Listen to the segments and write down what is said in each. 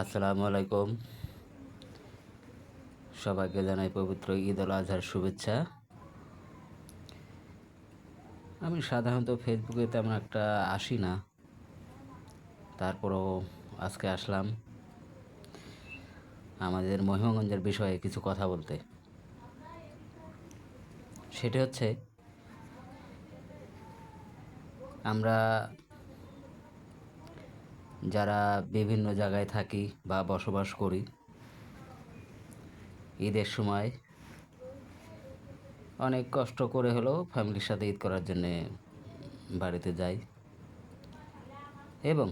আসসালামু আলাইকুম। সবাইকে জানাই পবিত্র ঈদ উল আজহার শুভেচ্ছা। আমি সাধারণত ফেসবুকে তেমন একটা আসি না, তারপরও আজকে আসলাম আমাদের মহিমাগঞ্জের বিষয়ে কিছু কথা বলতে। সেটি হচ্ছে, আমরা যারা বিভিন্ন জায়গায় থাকি বা বসবাস করি, ঈদের সময় অনেক কষ্ট করে হলেও ফ্যামিলির সাথে ঈদ করার জন্যে বাড়িতে যাই। এবং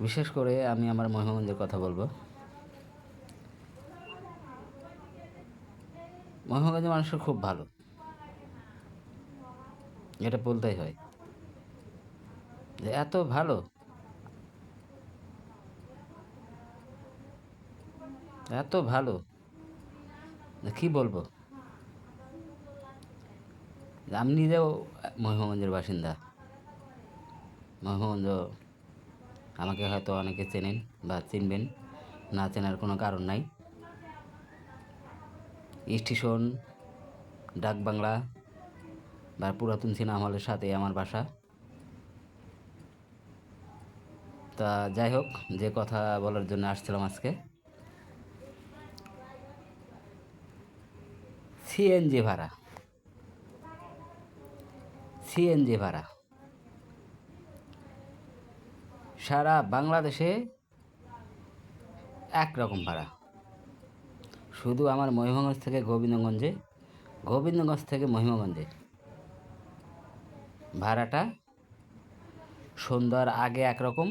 বিশেষ করে আমি আমার মহিমাগঞ্জের কথা বলবো। মহিমাগঞ্জের মানুষের খুব ভালো, এটা বলতেই হয় যে এত ভালো, এত ভালো কী বলবো। আমি নিজেও মহিমাগঞ্জের বাসিন্দা। মহিমাগঞ্জ আমাকে হয়তো অনেকে চেনেন বা চিনবেন, না চেনার কোনো কারণ নাই। স্টেশন, ডাকবাংলা বা পুরাতন সিনেমা হলের সাথে আমার বাসা। তা যাই হোক, যে কথা বলার জন্য আসছিলাম আজকে, সিএনজি ভাড়া। সিএনজি ভাড়া সারা বাংলাদেশে একরকম ভাড়া। শুধু আমার মহিমাগঞ্জ থেকে গোবিন্দগঞ্জে, গোবিন্দগঞ্জ থেকে মহিমাগঞ্জে ভাড়াটা সন্ধ্যার আগে একরকম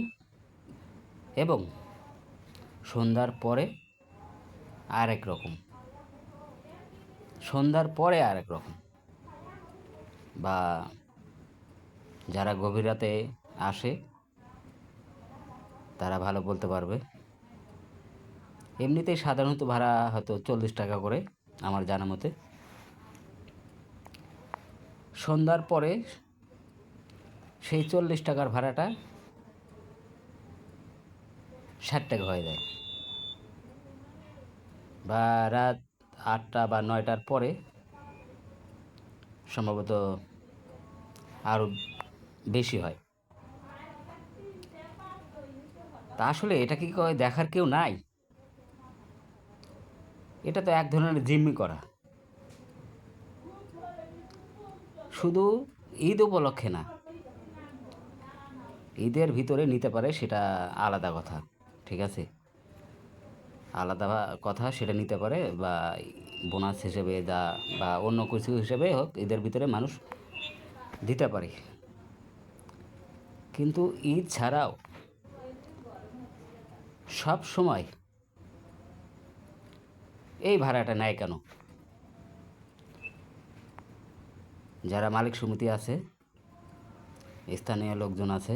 এবং সন্ধ্যার পরে আরেক রকম। সন্ধ্যার পরে আরেক রকম, বা যারা গভীর রাতে আসে তারা ভালো বলতে পারবে। এমনিতেই সাধারণত ভাড়া হয়তো 40 টাকা করে আমার জানা মতে। সন্ধ্যার পরে সেই 40 টাকার ভাড়াটা 60 টাকা হয়ে যায়, বা রাত 8টা বা 9টার পরে সম্ভবত আরও বেশি হয়। তা আসলে এটা কি দেখার কেউ নাই? এটা তো এক ধরনের জিম্মি করা। শুধু ঈদ উপলক্ষে না, ঈদের ভিতরে নিতে পারে সেটা আলাদা কথা, ঠিক আছে, আলাদা কথা, সেটা নিতে পারে, বা বোনাস হিসেবে যা বা অন্য কিছু হিসেবে হোক, ঈদের ভিতরে মানুষ দিতে পারে। কিন্তু ঈদ ছাড়াও সব সময় এই ভাড়াটা নেয় কেন? যারা মালিক সমিতি আছে, স্থানীয় লোকজন আছে,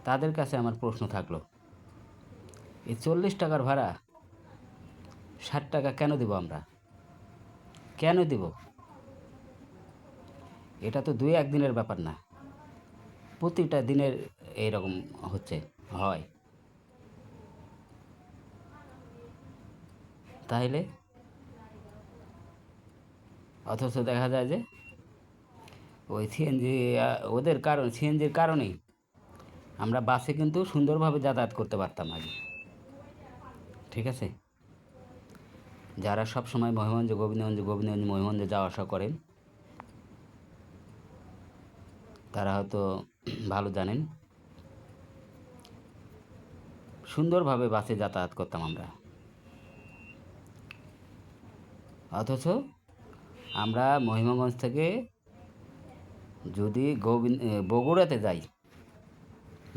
তাদের কাছে আমার প্রশ্ন থাকলো, এই 40 টাকার ভাড়া 60 টাকা কেন দেব আমরা? কেন দেব? এটা তো 2-1 দিনের ব্যাপার না, প্রতিটা দিনের এইরকম হয়। তাহলে অথচ দেখা যায় যে ওই সিএনজি, সিএনজির কারণেই আমরা বাসে কিন্তু সুন্দরভাবে যাতায়াত করতে পারতাম আগে, ঠিক আছে। যারা সব সময় গোবিন্দগঞ্জ মহিমগঞ্জে যাওয়া আসা করেন তারা হয়তো ভালো জানেন, সুন্দরভাবে বাসে যাতায়াত করতাম আমরা। অথচ আমরা মহিমাগঞ্জ থেকে যদি বগুড়াতে যাই,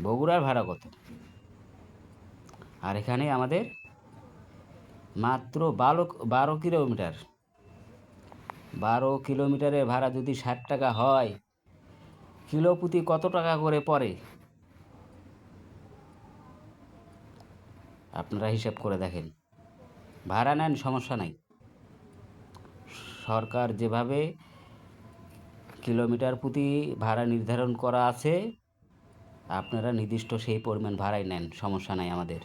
বগুড়ার ভাড়া কত? আর এখানে আমাদের মাত্র 12 কিলোমিটার, 12 কিলোমিটারের ভাড়া যদি 60 টাকা হয়, কিলো প্রতি কত টাকা করে পড়ে আপনারা হিসাব করে দেখেন। ভাড়া নেন, সমস্যা নাই, সরকার যেভাবে কিলোমিটার প্রতি ভাড়া নির্ধারণ করা আছে আপনারা নির্দিষ্ট সেই পরিমাণ ভাড়াই নেন, সমস্যা নাই আমাদের।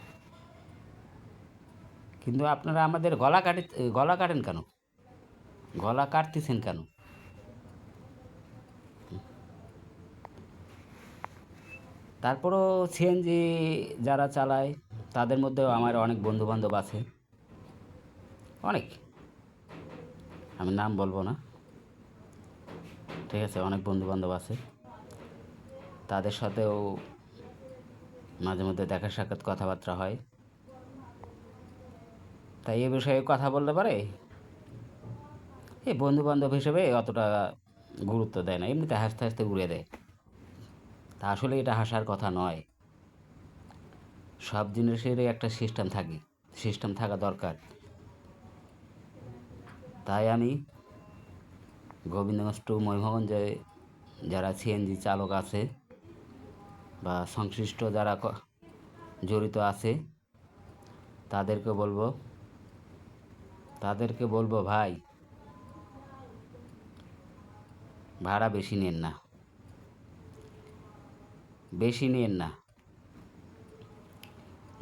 কিন্তু আপনারা আমাদের গলা কাটেন কেন? গলা কাটতেছেন কেন? তারপরও সিএনজি যারা চালায় তাদের মধ্যেও আমার অনেক বন্ধু-বান্ধব আছে। অনেক। আমি নাম বলবো না। ঠিক আছে? অনেক বন্ধু-বান্ধব আছে। তাদের সাথেও মাঝে মধ্যে দেখা সাক্ষাৎ কথাবার্তা হয়। তাই এ বিষয়ে কথা বলতে পারে এই বন্ধু-বান্ধব হিসেবে অতটা গুরুত্ব দেয় না। এমনিতে হাসতে, হাসতে উড়িয়ে দেয়। তা আসলে এটা হাসার কথা নয়। সব জিনিসেরই একটা সিস্টেম থাকে। সিস্টেম থাকা দরকার। তাই আমি গোবিন্দগঞ্জ টু ময়ূরভঞ্জে যারা সিএনজি চালক আছে বা সংশ্লিষ্ট যারা জড়িত আছে তাদেরকে বলবো ভাই ভাড়া বেশি নেন না, বেশি নেন না।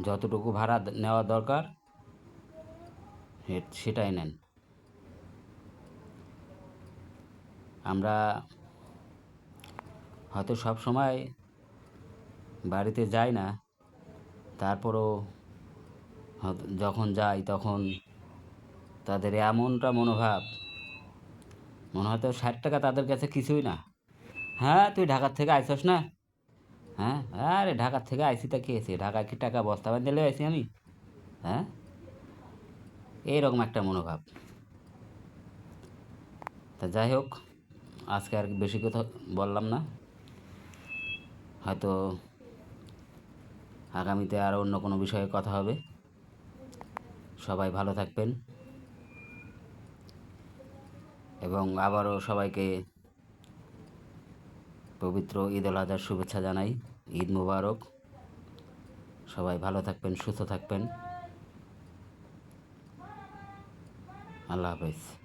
যতটুকু ভাড়া নেওয়া দরকার সেটাই নেন। আমরা হয়তো সব সময় বাড়িতে যাই না, তারপরও যখন যাই তখন তাদের এমনটা মনোভাব, মনে হয় তো 60 টাকা তাদের কাছে কিছুই না। হ্যাঁ, তুই ঢাকার থেকে আইসস না? হ্যাঁ, আরে ঢাকার থেকে আইসি তা খেয়েছি, ঢাকায় কি টাকা বস্তা বাঁধে লয়ে আইসি আমি? হ্যাঁ, এইরকম একটা মনোভাব। তা যাই হোক, আজকে আর বেশি কথা বললাম না। হয়তো আগামীতে আরও অন্য কোনো বিষয়ে কথা হবে। সবাই ভালো থাকবেন এবং আবারও সবাইকে পবিত্র ঈদ উল আজহার শুভেচ্ছা জানাই। ঈদ মুবারক। সবাই ভালো থাকবেন, সুস্থ থাকবেন। আল্লাহ হাফেজ।